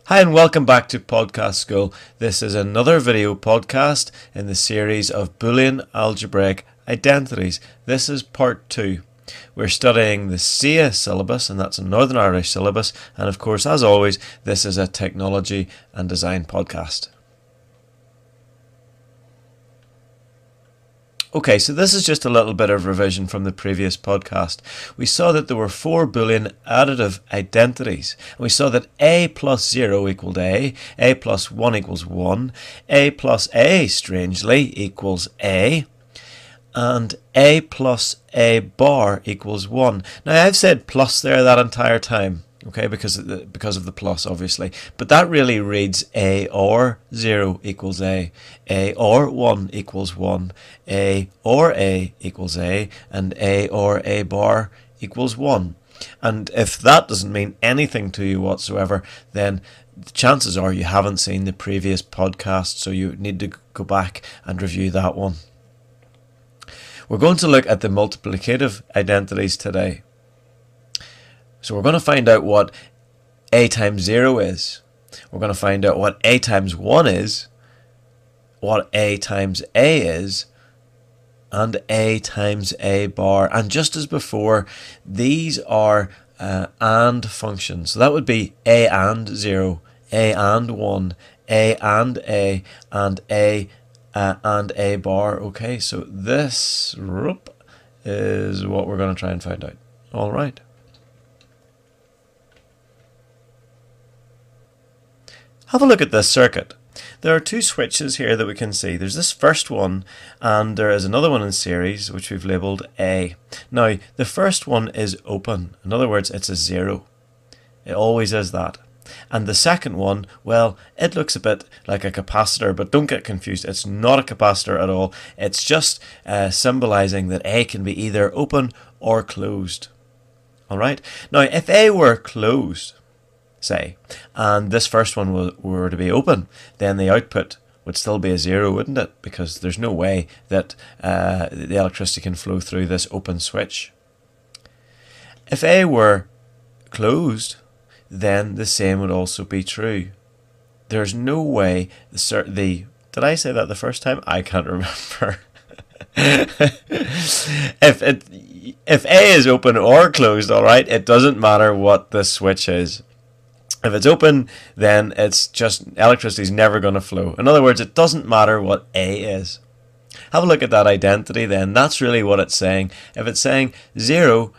Hi and welcome back to Podcast School. This is another video podcast in the series of Boolean algebraic identities. This is part 2. We're studying the SIA syllabus, and that's a Northern Irish syllabus, and of course, as always, this is a technology and design podcast. Okay, so this is just a little bit of revision from the previous podcast. We saw that there were 4 Boolean additive identities. And we saw that a plus 0 equaled a plus 1 equals 1, a plus a, strangely, equals a, and a plus a bar equals 1. Now, I've said plus there that entire time, okay, because of the plus, obviously. But that really reads a or 0 equals a or 1 equals 1, a or a equals a, and a or a bar equals 1. And if that doesn't mean anything to you whatsoever, then the chances are you haven't seen the previous podcast, so you need to go back and review that one. We're going to look at the multiplicative identities today. So we're going to find out what a times 0 is. We're going to find out what a times 1 is, what a times a is, and a times a bar. And just as before, these are AND functions. So that would be a and 0, a and 1, a and a, and a bar. Okay, so this is what we're going to try and find out. All right. Have a look at this circuit. There are 2 switches here that we can see. There's this first one, and there is another one in series, which we've labelled A. Now, the first one is open. In other words, it's a 0. It always is that. And the second one, well, it looks a bit like a capacitor, but don't get confused. It's not a capacitor at all. It's just symbolising that A can be either open or closed. All right? Now, if A were closed, say, and this first one were to be open, then the output would still be a 0, wouldn't it? Because there's no way that the electricity can flow through this open switch. If A were closed, then the same would also be true. There's no way did I say that the first time? I can't remember. If A is open or closed, all right, it doesn't matter what the switch is. If it's open, then it's just electricity is never going to flow. In other words, it doesn't matter what A is. Have a look at that identity then. That's really what it's saying. If it's saying 0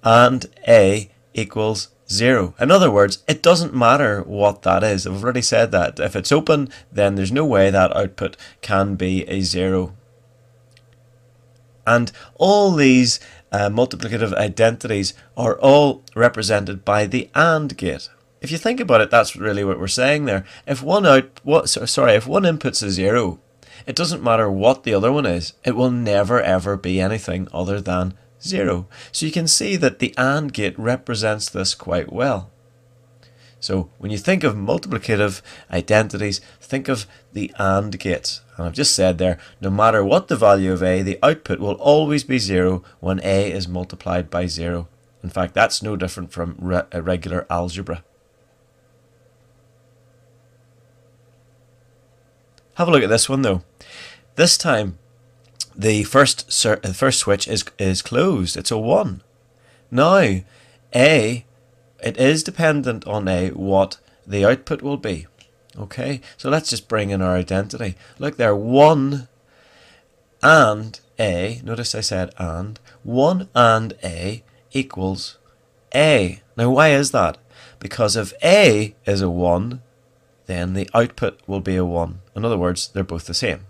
and A equals 0. In other words, it doesn't matter what that is. I've already said that. If it's open, then there's no way that output can be a 0. And all these multiplicative identities are all represented by the AND gate. If you think about it, that's really what we're saying there. If one input's a 0, it doesn't matter what the other one is. It will never ever be anything other than 0. So you can see that the AND gate represents this quite well. So when you think of multiplicative identities, think of the AND gates. And I've just said there, no matter what the value of A, the output will always be 0 when A is multiplied by 0. In fact, that's no different from regular algebra. Have a look at this one though. This time, the first switch is closed. It's a 1. Now, A, it is dependent on A what the output will be. Okay, so let's just bring in our identity. Look there, 1 and A, notice I said and, 1 and A equals A. Now why is that? Because if A is a 1, then the output will be a 1. In other words, they're both the same.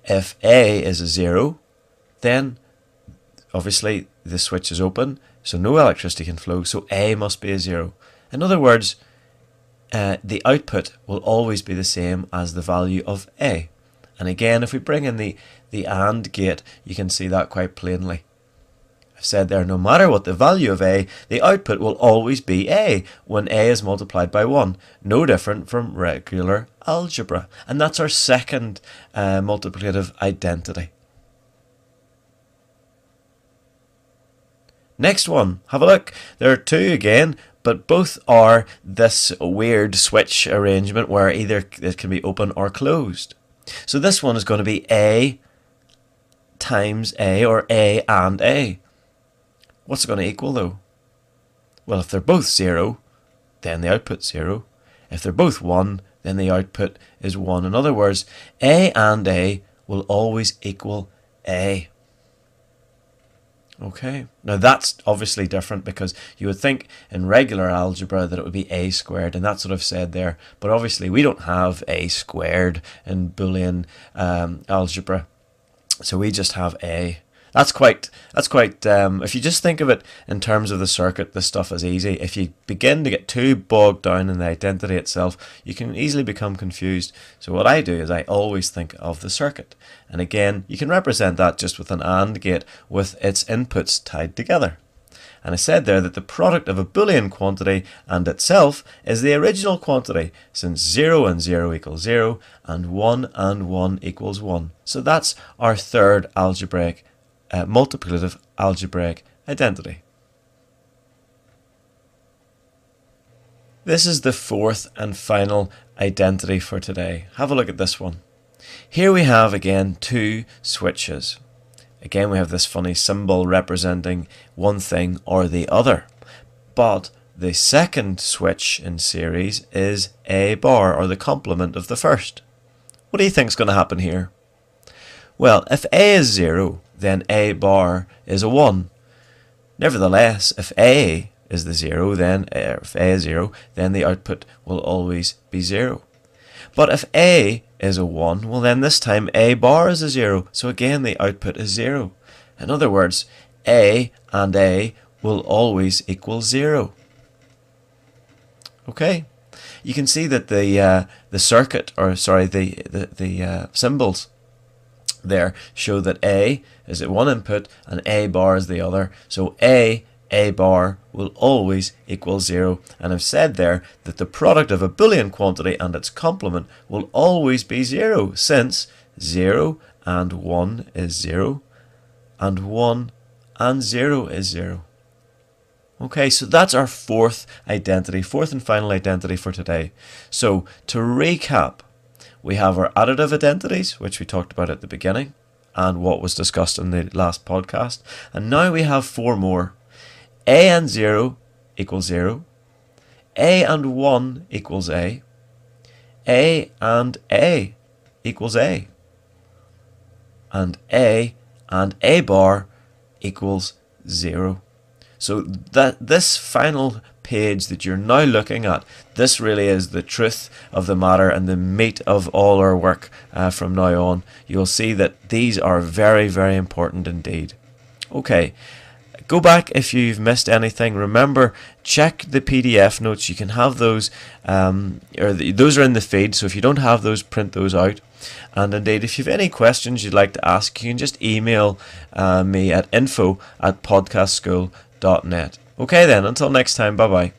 If A is a 0, then obviously the switch is open, so no electricity can flow, so A must be a 0. In other words, the output will always be the same as the value of A. And again, if we bring in the AND gate, you can see that quite plainly. I've said there, no matter what the value of A, the output will always be A when A is multiplied by 1. No different from regular algebra. And that's our second multiplicative identity. Next one, have a look. There are 2 again, but both are this weird switch arrangement where either it can be open or closed. So this one is going to be A times A, or A and A. What's it going to equal though? Well, if they're both 0, then the output's 0. If they're both 1, then the output is 1. In other words, A and A will always equal A. Okay, now that's obviously different, because you would think in regular algebra that it would be A squared, and that's what I've said there. But obviously we don't have A squared in Boolean algebra, so we just have A. That's quite, if you just think of it in terms of the circuit, this stuff is easy. If you begin to get too bogged down in the identity itself, you can easily become confused. So what I do is I always think of the circuit. And again, you can represent that just with an AND gate with its inputs tied together. And I said there that the product of a Boolean quantity and itself is the original quantity, since 0 and 0 equals 0, and 1 equals 1. So that's our third algebraic multiplicative algebraic identity. This is the fourth and final identity for today. Have a look at this one. Here we have again two switches. Again we have this funny symbol representing one thing or the other. But the second switch in series is A bar, or the complement of the first. What do you think is going to happen here? Well, if A is 0, then A bar is a 1. Nevertheless, if A is the 0, then if A is 0, then the output will always be 0. But if A is a 1, well then this time A bar is a 0, so again the output is 0. In other words, A and A will always equal 0. Okay, you can see that the circuit, or sorry, the symbols there show that A is at one input and A bar is the other. So A bar will always equal 0. And I've said there that the product of a Boolean quantity and its complement will always be 0, since 0 and 1 is 0, and 1 and 0 is 0. Okay, so that's our fourth and final identity for today. So to recap, we have our additive identities, which we talked about at the beginning and what was discussed in the last podcast. And now we have four more. A and 0 equals 0. A and 1 equals A. A and A equals A. And A bar equals 0. So that this final page that you're now looking at, this really is the truth of the matter and the meat of all our work from now on. You'll see that these are very, very important indeed. Okay, go back if you've missed anything. Remember, check the PDF notes. You can have those, those are in the feed, so if you don't have those, print those out. And indeed, if you have any questions you'd like to ask, you can just email me at info@podcastschool.net. Okay then, until next time, bye bye.